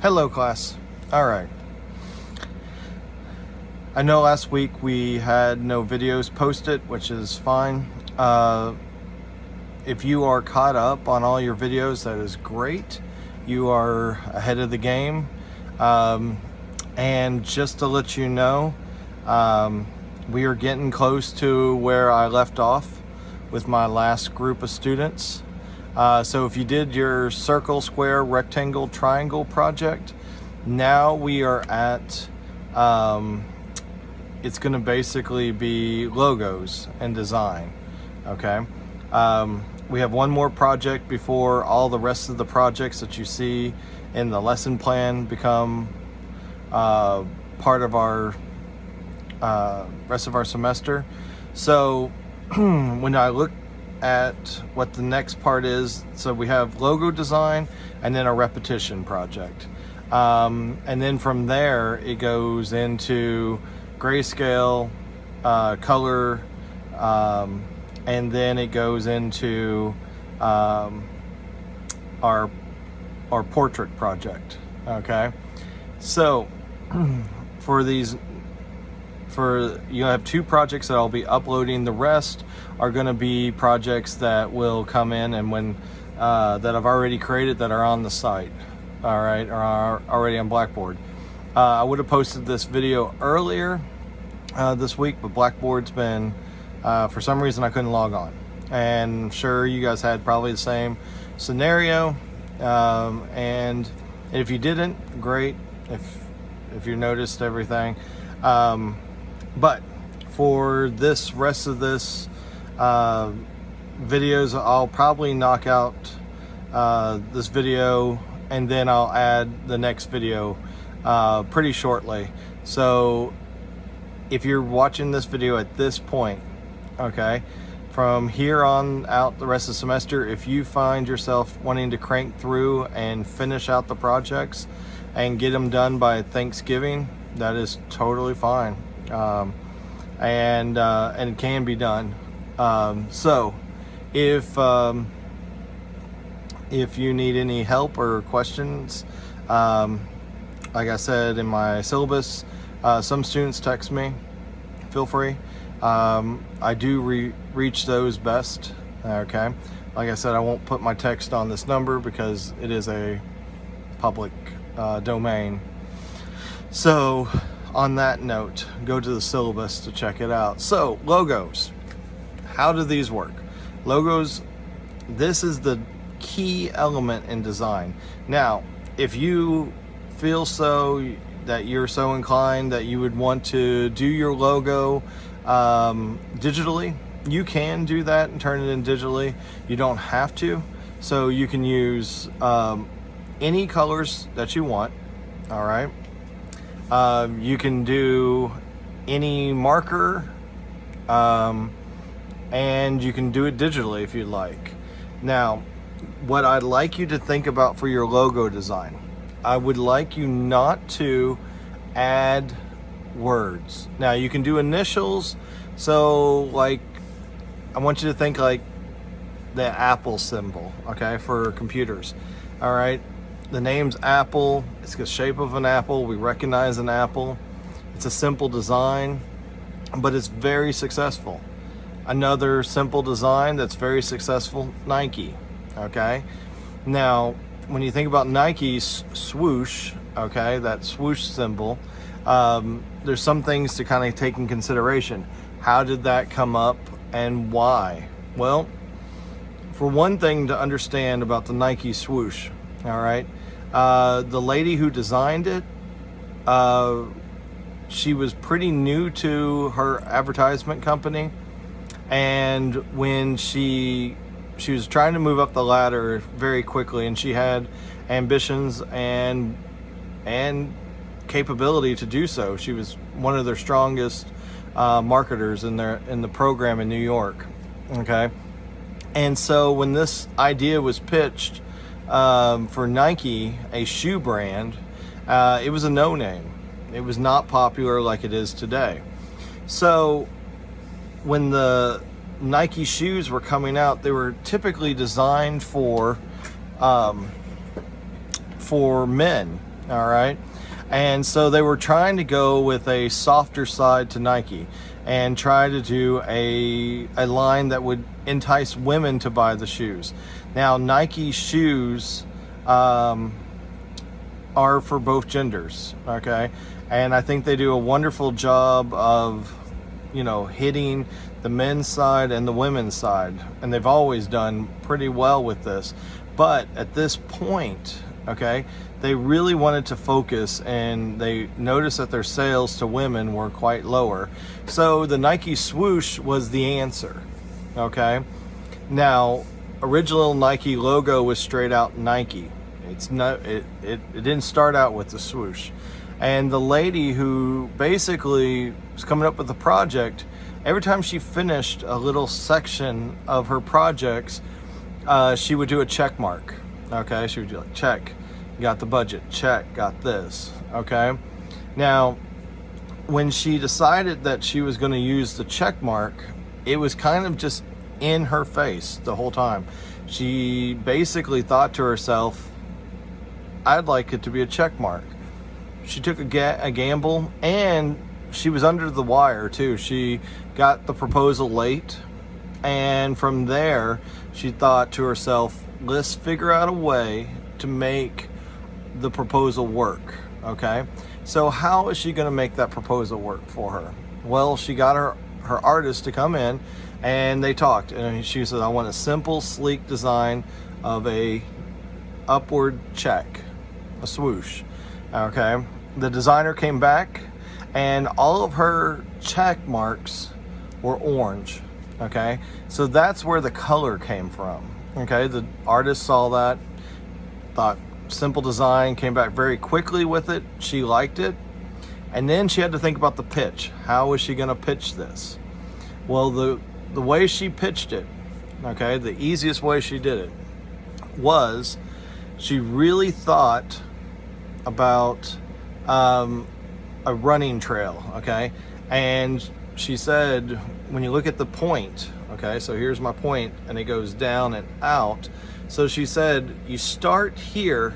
Hello, class. All right. I know last week we had no videos posted, which is fine. If you are caught up on all your videos, that is great. You are ahead of the game. And just to let you know, we are getting close to where I left off with my last group of students. So if you did your circle, square, rectangle, triangle project, now we are at, it's going to basically be logos and design. Okay. We have one more project before all the rest of the projects that you see in the lesson plan become part of our rest of our semester. So when I look at what the next part is, so we have logo design and then a repetition project, and then from there it goes into grayscale, color, and then it goes into our portrait project. Okay, so you have two projects that I'll be uploading. The rest are going to be projects that will come in and when that I've already created that are on the site. All right, or are already on Blackboard. I would have posted this video earlier this week, but Blackboard's been for some reason I couldn't log on, and I'm sure you guys had probably the same scenario. And if you didn't, great. If you noticed everything. But for this rest of this videos, I'll probably knock out this video and then I'll add the next video pretty shortly. So if you're watching this video at this point, okay, from here on out the rest of the semester, if you find yourself wanting to crank through and finish out the projects and get them done by Thanksgiving, that is totally fine. And it can be done. So if you need any help or questions, like I said in my syllabus, some students text me. Feel free. I do reach those best. Okay, like I said, I won't put my text on this number because it is a public domain. So on that note, go to the syllabus to check it out. So logos, how do these work? Logos, this is the key element in design. Now, if you feel so that you're so inclined that you would want to do your logo digitally, you can do that and turn it in digitally. You don't have to. So you can use any colors that you want. All right. You can do any marker, and you can do it digitally if you'd like. Now, what I'd like you to think about for your logo design, I would like you not to add words. Now, you can do initials. So, like, I want you to think like the Apple symbol, okay, for computers. All right. The name's Apple. It's the shape of an apple. We recognize an apple. It's a simple design, but it's very successful. Another simple design that's very successful, Nike. Okay. Now, when you think about Nike's swoosh, okay, that swoosh symbol, there's some things to kind of take in consideration. How did that come up and why? Well, for one thing to understand about the Nike swoosh, all right, the lady who designed it, she was pretty new to her advertisement company, and when she was trying to move up the ladder very quickly, and she had ambitions and capability to do so. She was one of their strongest marketers in the program in New York. Okay, and so when this idea was pitched for Nike, a shoe brand, it was a no-name. It was not popular like it is today. So when the Nike shoes were coming out, they were typically designed for men, All right. And so they were trying to go with a softer side to Nike and try to do a line that would entice women to buy the shoes. Now, Nike shoes are for both genders, okay? And I think they do a wonderful job of, hitting the men's side and the women's side. And they've always done pretty well with this. But at this point, okay, they really wanted to focus, and they noticed that their sales to women were quite lower. So the Nike swoosh was the answer, okay? Now, original Nike logo was straight out Nike. It's not, it didn't start out with the swoosh. And the lady who basically was coming up with the project, every time she finished a little section of her projects, she would do a check mark. Okay, she would do like, check, got the budget, check, got this. Okay, now when she decided that she was going to use the check mark, it was kind of just in her face the whole time. She basically thought to herself, I'd like it to be a check mark. She took a gamble, and she was under the wire too. She got the proposal late, and from there she thought to herself, let's figure out a way to make the proposal work. Okay, so how is she going to make that proposal work for her? Well, she got her artist to come in, and they talked, and she said, I want a simple, sleek design of a upward check, a swoosh. Okay, the designer came back, and all of her check marks were orange. Okay, so that's where the color came from. Okay, the artist saw that, thought simple design, came back very quickly with it. She liked it, and then she had to think about the pitch. How was she going to pitch this? Well, the way she pitched it, okay, the easiest way she did it was she really thought about a running trail, okay? And she said, when you look at the point, okay, so here's my point, and it goes down and out. So she said, you start here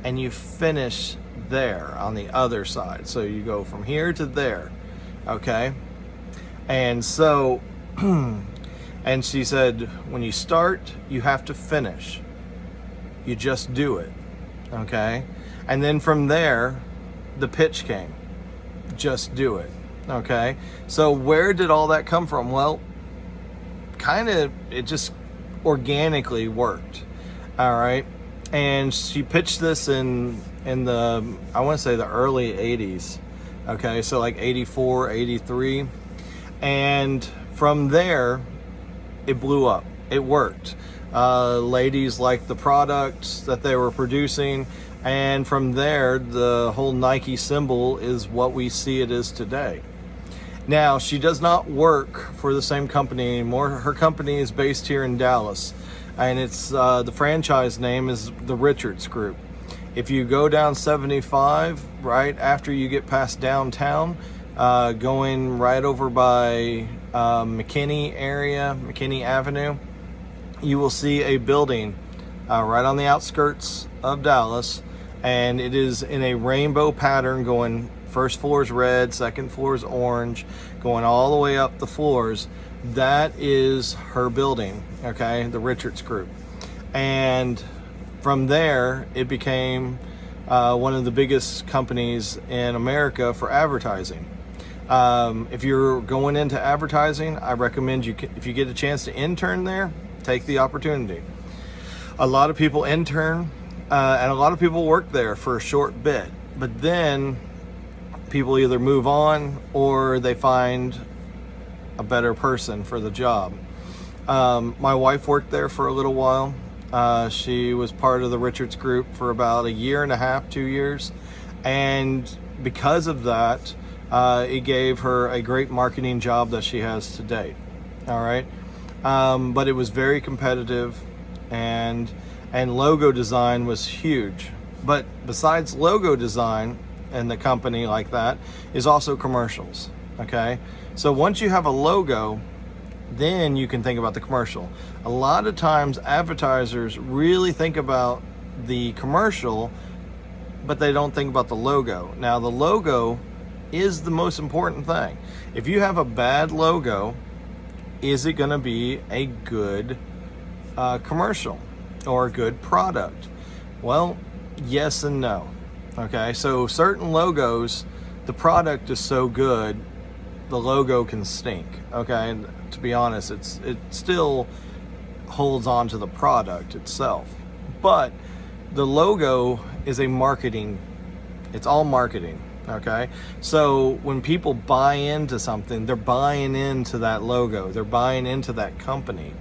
and you finish there on the other side. So you go from here to there, okay? And so, and she said, when you start, you have to finish. You just do it, okay? And then from there, the pitch came. Just do it, okay? So where did all that come from? Well, kind of, it just organically worked, all right? And she pitched this in the, I want to say the early 80s, okay? So like 84, 83. And from there, it blew up. It worked. Ladies liked the products that they were producing. And from there, the whole Nike symbol is what we see it is today. Now, she does not work for the same company anymore. Her company is based here in Dallas, and it's the franchise name is the Richards Group. If you go down 75, right after you get past downtown, going right over by McKinney area, McKinney Avenue, you will see a building right on the outskirts of Dallas, and it is in a rainbow pattern going first floor is red, second floor is orange, going all the way up the floors. That is her building, okay, the Richards Group. And from there, it became one of the biggest companies in America for advertising. If you're going into advertising, I recommend you, if you get a chance to intern there, take the opportunity. A lot of people intern, and a lot of people work there for a short bit, but then people either move on or they find a better person for the job. My wife worked there for a little while. She was part of the Richards Group for about a year and a half, 2 years. And because of that, it gave her a great marketing job that she has to date. All right. But it was very competitive, and logo design was huge. But besides logo design and the company like that is also commercials. Okay. So once you have a logo, then you can think about the commercial. A lot of times advertisers really think about the commercial but they don't think about the logo. Now, the logo is the most important thing. If you have a bad logo, is it going to be a good commercial or a good product? Well, yes and no. Okay, so certain logos, the product is so good, the logo can stink. Okay, and to be honest, it still holds on to the product itself, but the logo is a marketing. It's all marketing. Okay, so when people buy into something, they're buying into that logo, they're buying into that company.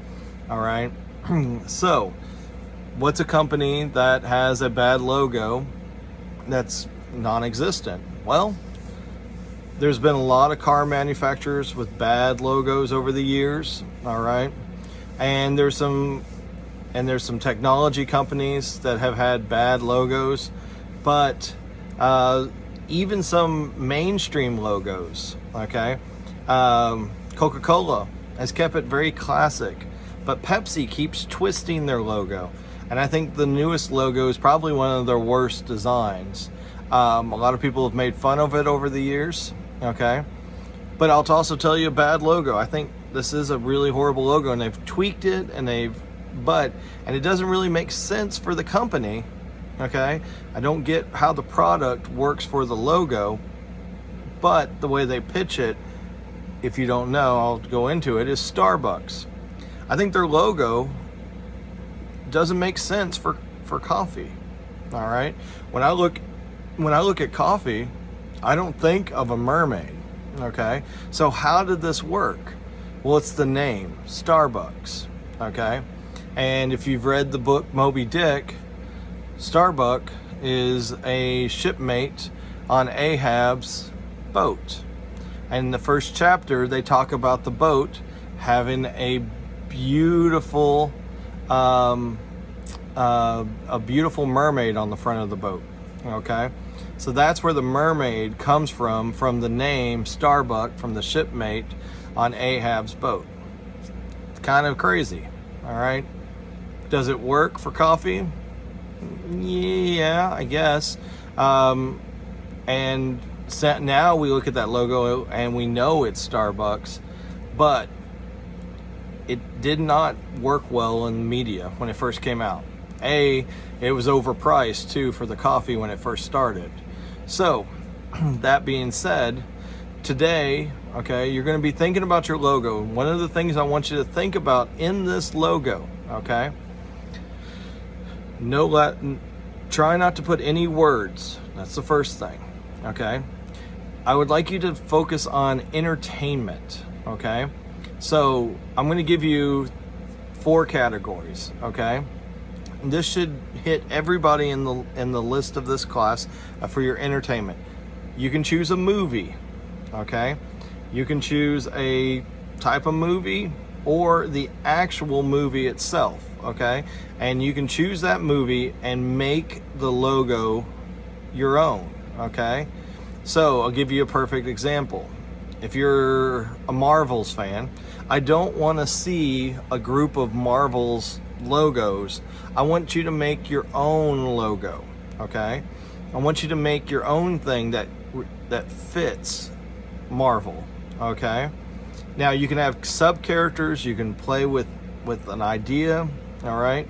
All right, so what's a company that has a bad logo that's non-existent? Well, there's been a lot of car manufacturers with bad logos over the years. All right, and there's some technology companies that have had bad logos, but even some mainstream logos, okay? Coca-Cola has kept it very classic, but Pepsi keeps twisting their logo. And I think the newest logo is probably one of their worst designs. A lot of people have made fun of it over the years, okay? But I'll also tell you a bad logo. I think this is a really horrible logo, and they've tweaked it, and it doesn't really make sense for the company. Okay, I don't get how the product works for the logo, but the way they pitch it, if you don't know, I'll go into it, is Starbucks. I think their logo doesn't make sense for coffee. All right, when I look at coffee, I don't think of a mermaid. Okay, so how did this work? Well, it's the name, Starbucks. Okay, and if you've read the book Moby Dick, Starbuck is a shipmate on Ahab's boat. And in the first chapter, they talk about the boat having a beautiful mermaid on the front of the boat. Okay, so that's where the mermaid comes from the name Starbuck, from the shipmate on Ahab's boat. It's kind of crazy. All right, does it work for coffee? Yeah, I guess. And so now we look at that logo and we know it's Starbucks, but it did not work well in the media when it first came out. It was overpriced too for the coffee when it first started. So that being said, today, okay, you're going to be thinking about your logo. One of the things I want you to think about in this logo, okay, try not to put any words. That's the first thing. Okay, I would like you to focus on entertainment. Okay, so I'm going to give you 4 categories. Okay, and this should hit everybody in the list of this class for your entertainment. You can choose a movie. Okay, you can choose a type of movie or the actual movie itself. Okay, and you can choose that movie and make the logo your own. Okay, so I'll give you a perfect example. If you're a Marvel's fan, I don't want to see a group of Marvel's logos. I want you to make your own logo. Okay, I want you to make your own thing that fits Marvel. Okay, now you can have sub characters, you can play with an idea. All right,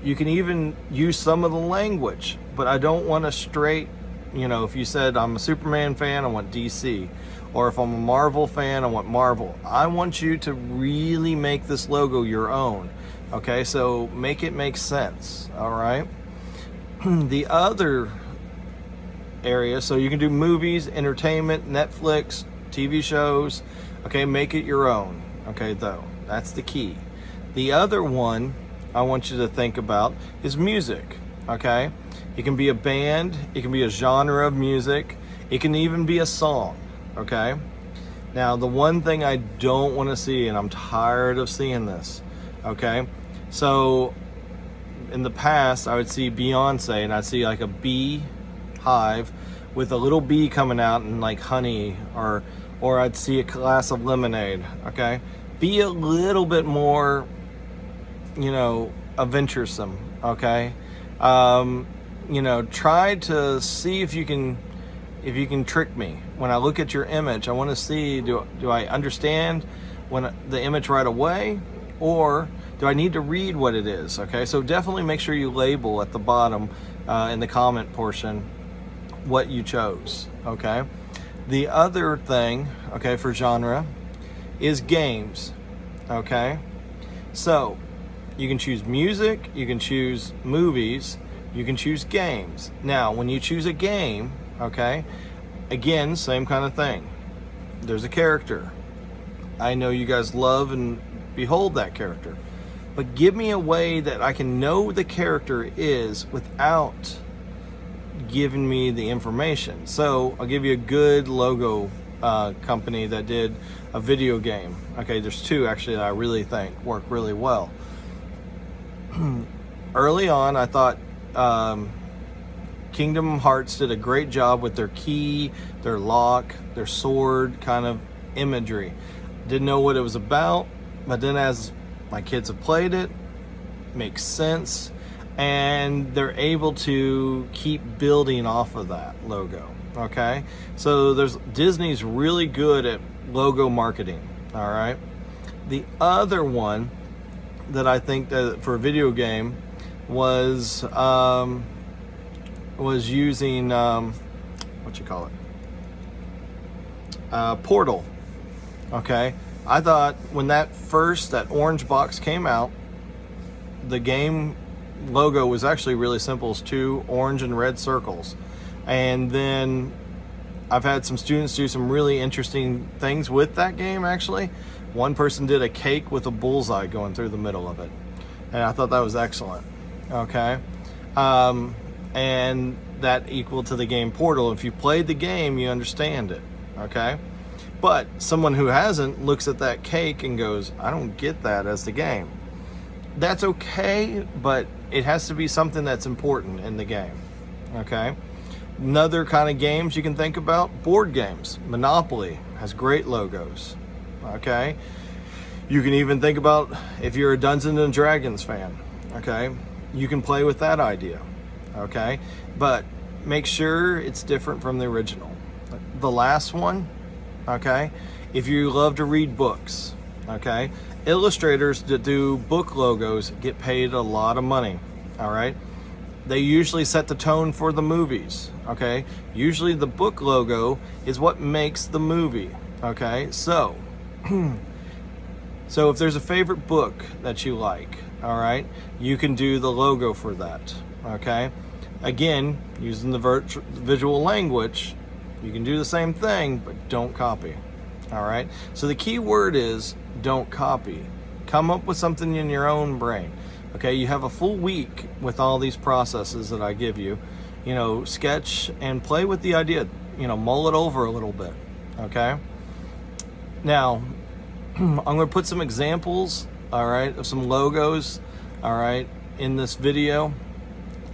you can even use some of the language, but I don't want a straight, if you said I'm a Superman fan, I want DC, or if I'm a Marvel fan, I want Marvel. I want you to really make this logo your own. Okay, so make it make sense. All right, the other area, so you can do movies, entertainment, Netflix, TV shows. Okay, make it your own. Okay, though, that's the key. The other one I want you to think about is music. Okay, it can be a band, it can be a genre of music, it can even be a song. Okay, now the one thing I don't want to see, and I'm tired of seeing this, okay, so in the past I would see Beyonce and I'd see like a bee hive with a little bee coming out and like honey, or I'd see a glass of lemonade. Okay, be a little bit more adventuresome. Okay, try to see if you can trick me. When I look at your image, I want to see, do I understand the image right away, or do I need to read what it is? Okay, so definitely make sure you label at the bottom in the comment portion what you chose. Okay, the other thing, okay, for genre is games. Okay, so you can choose music, you can choose movies, you can choose games. Now, when you choose a game, okay, again, same kind of thing. There's a character. I know you guys love and behold that character, but give me a way that I can know the character is without giving me the information. So I'll give you a good logo company that did a video game. Okay, there's two actually that I really think work really well. Early on, I thought Kingdom Hearts did a great job with their key, their lock, their sword kind of imagery. Didn't know what it was about, but then as my kids have played it, makes sense, and they're able to keep building off of that logo. Okay, so Disney's really good at logo marketing. All right, the other one that I think that for a video game was using Portal. Okay, I thought when that orange box came out, the game logo was actually really simple. It's two orange and red circles, and then I've had some students do some really interesting things with that game. Actually, one person did a cake with a bullseye going through the middle of it, and I thought that was excellent. Okay, and that equal to the game Portal. If you played the game, you understand it. Okay, but someone who hasn't looks at that cake and goes, I don't get that as the game. That's okay, but it has to be something that's important in the game. Okay, another kind of games you can think about, board games. Monopoly has great logos. Okay, you can even think about if you're a Dungeons and Dragons fan. Okay, you can play with that idea. Okay, but make sure it's different from the original. The last one, okay, if you love to read books, okay, illustrators that do book logos get paid a lot of money. All right, they usually set the tone for the movies. Okay, usually the book logo is what makes the movie. Okay, so if there's a favorite book that you like, all right, you can do the logo for that. Okay, again, using the visual language, you can do the same thing, but don't copy. All right, so the key word is don't copy. Come up with something in your own brain. Okay, you have a full week with all these processes that I give you. Sketch and play with the idea. Mull it over a little bit. Okay, now I'm going to put some examples, all right, of some logos, all right, in this video.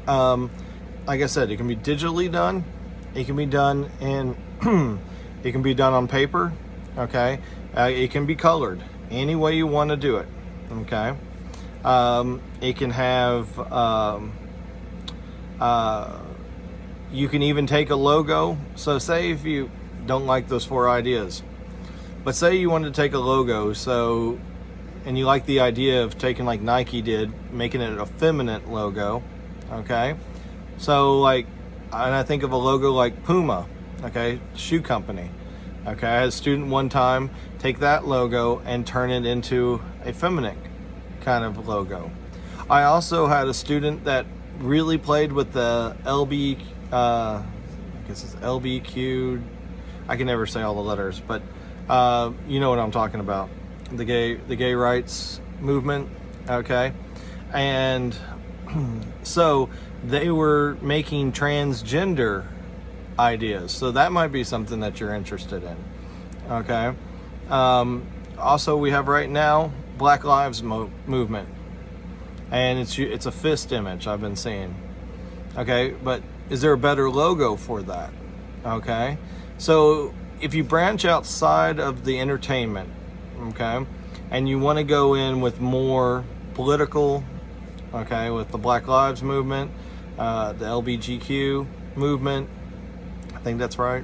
Like I said, it can be digitally done. It can be done it can be done on paper. Okay, it can be colored any way you want to do it. Okay, it can have you can even take a logo. So say if you don't like those 4 ideas, but say you wanted to take a logo, and you like the idea of taking, like Nike did, making it a feminine logo. Okay, so and I think of a logo like Puma, okay, shoe company. Okay, I had a student one time take that logo and turn it into a feminine kind of logo. I also had a student that really played with the I guess it's LBQ. I can never say all the letters, but you know what I'm talking about. The gay rights movement. Okay, and so they were making transgender ideas, so that might be something that you're interested in. Okay, also we have right now Black Lives Movement, and it's a fist image I've been seeing. Okay, but is there a better logo for that? Okay, so if you branch outside of the entertainment, okay, and you want to go in with more political, okay, with the Black Lives Movement, the LBGQ movement. I think that's right.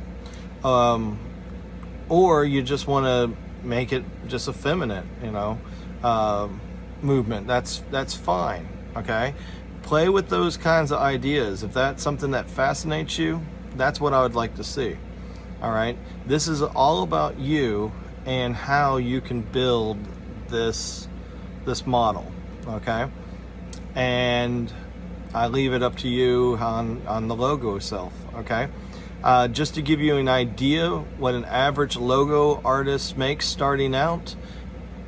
Or you just want to make it just effeminate, movement. That's fine. Okay, play with those kinds of ideas. If that's something that fascinates you, that's what I would like to see. All right, this is all about you and how you can build this model. Okay, and I leave it up to you on the logo itself. Okay, just to give you an idea what an average logo artist makes starting out,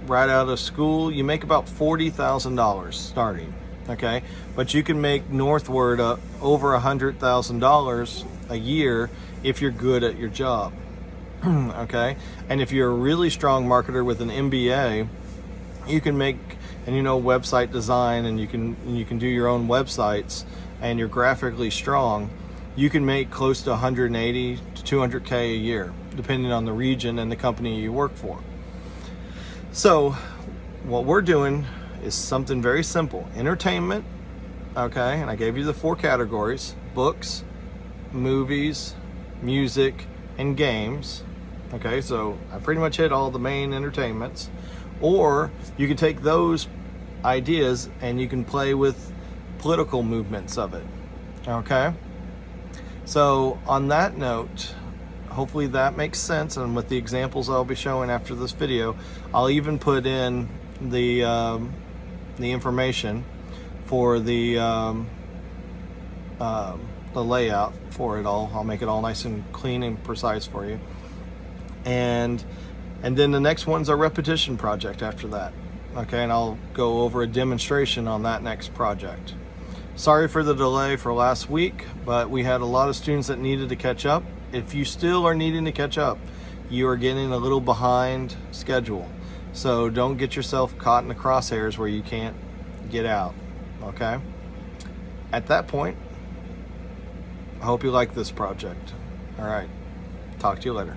right out of school, you make about $40,000 starting. Okay, but you can make northward over $100,000 a year if you're good at your job. Okay, and if you're a really strong marketer with an MBA, you can make, and website design, and you can do your own websites, and you're graphically strong, you can make close to 180 to 200K a year, depending on the region and the company you work for. So what we're doing is something very simple. Entertainment, okay, and I gave you the 4 categories: books, movies, music, and games. Okay, so I pretty much hit all the main entertainments. Or you can take those ideas and you can play with political movements of it. Okay, so on that note, hopefully that makes sense, and with the examples I'll be showing after this video, I'll even put in the information for the layout for it all. I'll make it all nice and clean and precise for you, and then the next one's a repetition project after that. Okay, and I'll go over a demonstration on that next project. Sorry for the delay for last week, but we had a lot of students that needed to catch up. If you still are needing to catch up, you are getting a little behind schedule. So don't get yourself caught in the crosshairs where you can't get out. Okay? At that point, I hope you like this project. All right. Talk to you later.